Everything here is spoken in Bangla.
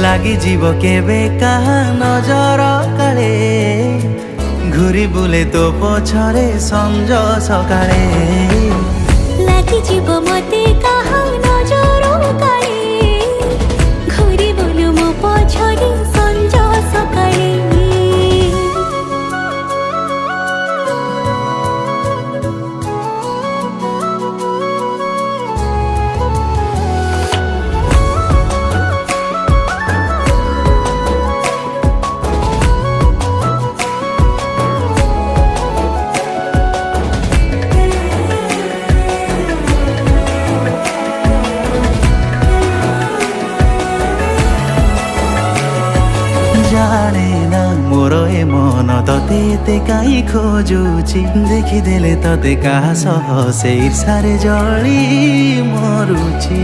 লাগি জীব কেবে কাহা নজর কালে ঘুরি বুলে তো পছরে সঞ্জ সকালে লাগি জীব মতে কাহা নজর কালে ঘুরি বুলু মো পছরে সঞ্জ সকালে জানে না মোর এ মন ততে এতে কাই খোঁজুছি দেখিদেলে ততে কাহা সহ সেই ঈর্ষারে জଳି মরুছি।